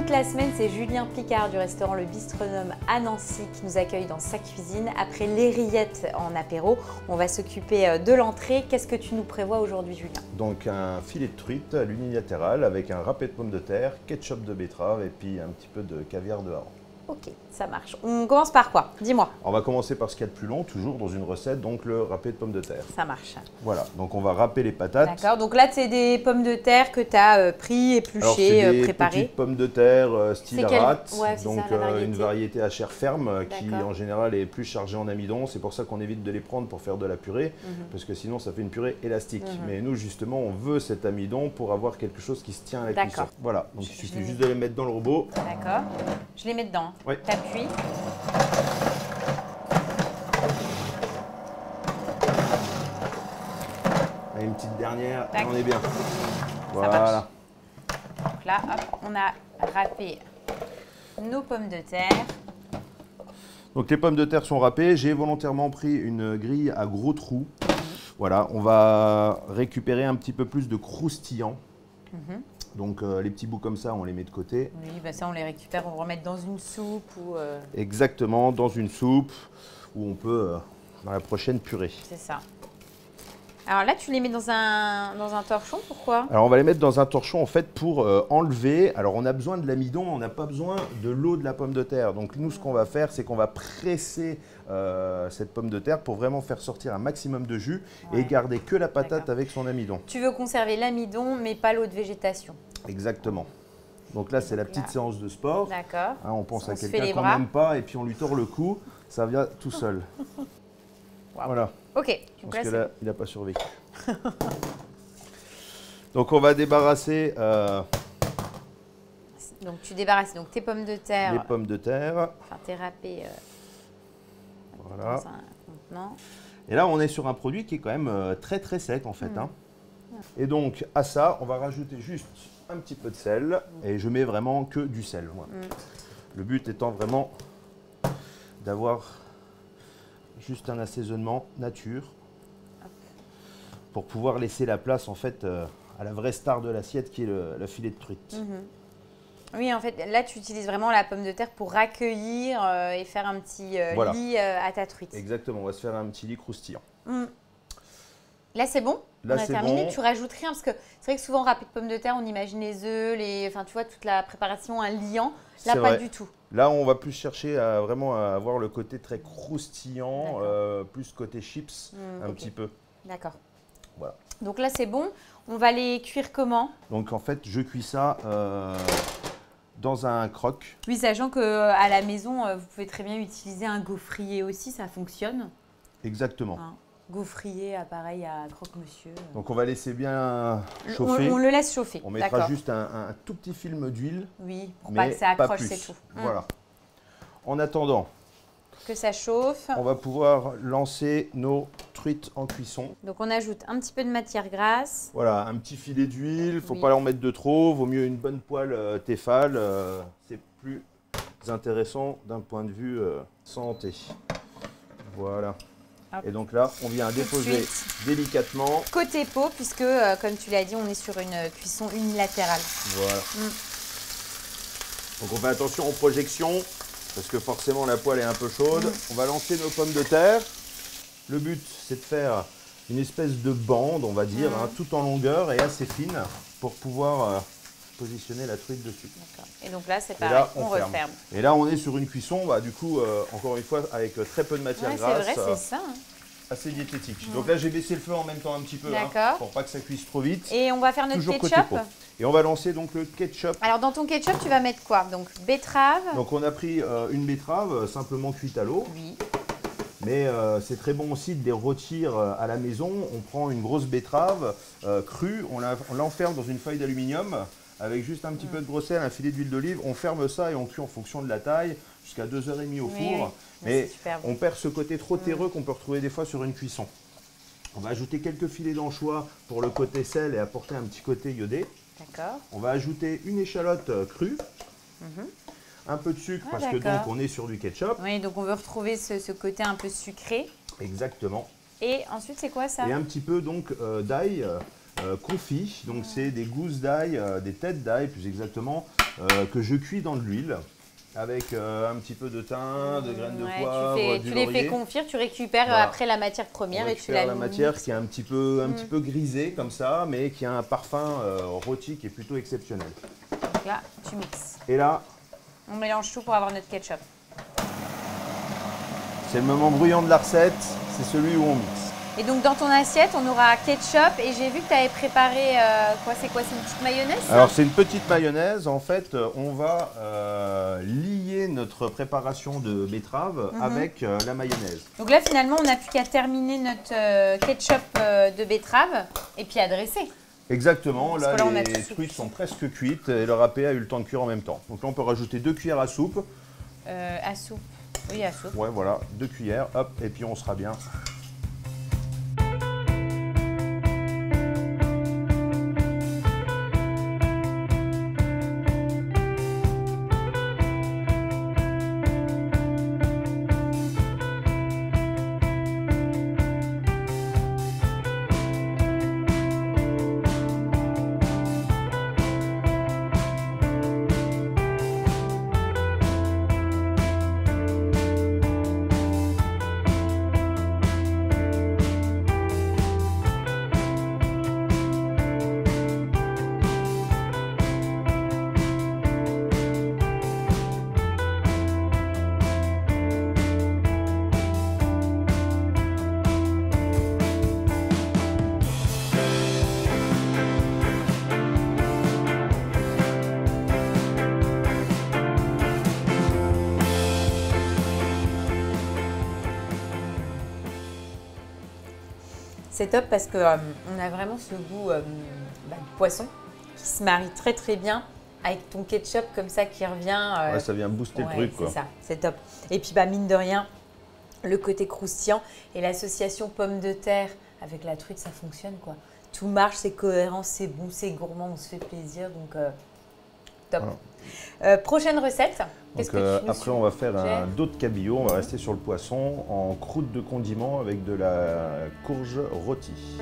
Toute la semaine, c'est Julien Plicard du restaurant Le Bistronome à Nancy qui nous accueille dans sa cuisine. Après les rillettes en apéro, on va s'occuper de l'entrée. Qu'est-ce que tu nous prévois aujourd'hui, Julien? Donc un filet de truite à l'unilatéral avec un râpé de pommes de terre, ketchup de betterave et puis un petit peu de caviar de hareng. Ok, ça marche. On commence par quoi? Dis-moi. On va commencer par ce qu'il y a de plus long, toujours dans une recette, donc le râpé de pommes de terre. Ça marche. Voilà, donc on va râper les patates. D'accord, donc là, c'est des pommes de terre que tu as pris, épluchées, Alors, c'est des préparées. petites pommes de terre style rat, Ouais, donc ça, la variété. une variété à chair ferme qui D'accord. en général est plus chargée en amidon. C'est pour ça qu'on évite de les prendre pour faire de la purée, parce que sinon ça fait une purée élastique. Mais nous justement on veut cet amidon pour avoir quelque chose qui se tient à la cuisson. D'accord. Voilà, donc il suffit juste de les mettre dans le robot. D'accord. Je les mets dedans. Oui. T'appuies. Et une petite dernière, et Tac. on est bien. Ça Voilà. marche. Donc là, hop, on a râpé nos pommes de terre. Donc les pommes de terre sont râpées. J'ai volontairement pris une grille à gros trous. Voilà, on va récupérer un petit peu plus de croustillant. Donc les petits bouts comme ça, on les met de côté. Oui, bah ça on les récupère, on va remettre dans une soupe ou… Exactement, dans une soupe ou on peut dans la prochaine purée. C'est ça. Alors là, tu les mets dans un torchon, pourquoi? Alors on va les mettre dans un torchon en fait pour enlever. Alors on a besoin de l'amidon, on n'a pas besoin de l'eau de la pomme de terre. Donc nous ce qu'on va faire, c'est qu'on va presser cette pomme de terre pour vraiment faire sortir un maximum de jus et garder que la patate D'accord. avec son amidon. Tu veux conserver l'amidon, mais pas l'eau de végétation. Exactement. Donc là c'est la petite séance de sport. D'accord. Hein, on pense On à se fait quelqu'un les qu'on bras. n'aime pas et puis on lui tord le cou, ça vient tout seul. Voilà. Ok, donc Parce là, que là, il n'a pas survécu. Donc on va débarrasser donc tu débarrasses donc tes pommes de terre, les pommes de terre. enfin tes râpés Voilà. dans un contenant. Et là, on est sur un produit qui est quand même très très sec en fait. Hein. Et donc à ça, on va rajouter juste un petit peu de sel. Et je mets vraiment que du sel. Moi. Le but étant vraiment d'avoir juste un assaisonnement nature pour pouvoir laisser la place en fait à la vraie star de l'assiette qui est le filet de truite. Oui, en fait, là, tu utilises vraiment la pomme de terre pour accueillir et faire un petit Voilà. lit à ta truite. Exactement, on va se faire un petit lit croustillant. Là, c'est bon? Là, on a c'est terminé. bon. Tu rajoutes rien parce que c'est vrai que souvent, râpé de pommes de terre, on imagine les œufs, enfin, tu vois, toute la préparation, un liant. Là, C'est pas vrai. du tout. Là, on va plus chercher à vraiment avoir le côté très croustillant, plus côté chips, un petit peu. D'accord. Voilà. Donc là, c'est bon. On va les cuire comment? Donc en fait, je cuis ça dans un croque. Oui, sachant qu'à la maison, vous pouvez très bien utiliser un gaufrier aussi, ça fonctionne. Exactement. Un gaufrier, appareil à croque-monsieur. Donc on va laisser bien chauffer. On le laisse chauffer. On mettra juste un tout petit film d'huile. Oui, pour mais pas que ça accroche, plus. c'est tout. Voilà. En attendant, Que ça chauffe. on va pouvoir lancer nos truites en cuisson. Donc on ajoute un petit peu de matière grasse. Voilà, un petit filet d'huile, il ne faut Oui. pas en mettre de trop, vaut mieux une bonne poêle Tefal, c'est plus intéressant d'un point de vue santé. Voilà. Hop. Et donc là, on vient déposer délicatement. Côté peau, puisque comme tu l'as dit, on est sur une cuisson unilatérale. Voilà. Donc on fait attention aux projections, parce que forcément la poêle est un peu chaude. On va lancer nos pommes de terre. Le but, c'est de faire une espèce de bande, on va dire, hein, tout en longueur et assez fine, pour pouvoir positionner la truite dessus. D'accord. Et donc là, c'est Et pareil, là, on ferme. referme. Et là, on est sur une cuisson, du coup, encore une fois, avec très peu de matière Ouais, c'est grasse, vrai, c'est ça. hein. assez diététique. Donc là, j'ai baissé le feu en même temps un petit peu, D'accord. pour pas que ça cuise trop vite. Et on va faire notre Toujours côté ketchup. peau. Et on va lancer donc le ketchup. Alors dans ton ketchup, tu vas mettre quoi? Donc betterave. Donc on a pris une betterave simplement cuite à l'eau. Oui. Mais c'est très bon aussi de les rôtir à la maison. On prend une grosse betterave crue, on l'enferme dans une feuille d'aluminium avec juste un petit peu de gros sel, un filet d'huile d'olive. On ferme ça et on cuit en fonction de la taille jusqu'à 2h30 au four. Oui. Mais C'est super bon. on perd ce côté trop terreux qu'on peut retrouver des fois sur une cuisson. On va ajouter quelques filets d'anchois pour le côté sel et apporter un petit côté iodé. D'accord. On va ajouter une échalote crue. Un peu de sucre parce que donc on est sur du ketchup. Oui, donc on veut retrouver ce côté un peu sucré. Exactement. Et ensuite, c'est quoi ça? Et un petit peu donc d'ail confits. Donc c'est des gousses d'ail, des têtes d'ail plus exactement, que je cuis dans de l'huile. Avec un petit peu de thym, de graines de poivre, du laurier. Tu les fais confire, tu récupères après la matière première et tu la matière qui est un petit peu grisée comme ça, mais qui a un parfum rôti qui est plutôt exceptionnel. Donc là, tu mixes. Et là, on mélange tout pour avoir notre ketchup. C'est le moment bruyant de la recette, c'est celui où on mixe. Et donc dans ton assiette, on aura ketchup et j'ai vu que tu avais préparé, c'est quoi, c'est une petite mayonnaise ça? Alors c'est une petite mayonnaise, en fait on va lier notre préparation de betterave avec la mayonnaise. Donc là finalement on n'a plus qu'à terminer notre ketchup de betterave et puis à dresser. Exactement, là les truites sont presque cuites et le râpé a eu le temps de cuire en même temps. Donc là on peut rajouter 2 cuillères à soupe. À soupe, oui à soupe. Ouais voilà, 2 cuillères, hop, et puis on sera bien. C'est top parce que on a vraiment ce goût de poisson qui se marie très très bien avec ton ketchup comme ça qui revient. Ouais, ça vient booster le truc quoi. C'est ça, c'est top. Et puis mine de rien, le côté croustillant et l'association pomme de terre avec la truite, ça fonctionne quoi. Tout marche, c'est cohérent, c'est bon, c'est gourmand, on se fait plaisir donc top. Voilà. Prochaine recette. Après, on va faire d'autres cabillaud. On va rester sur le poisson en croûte de condiment avec de la courge rôtie.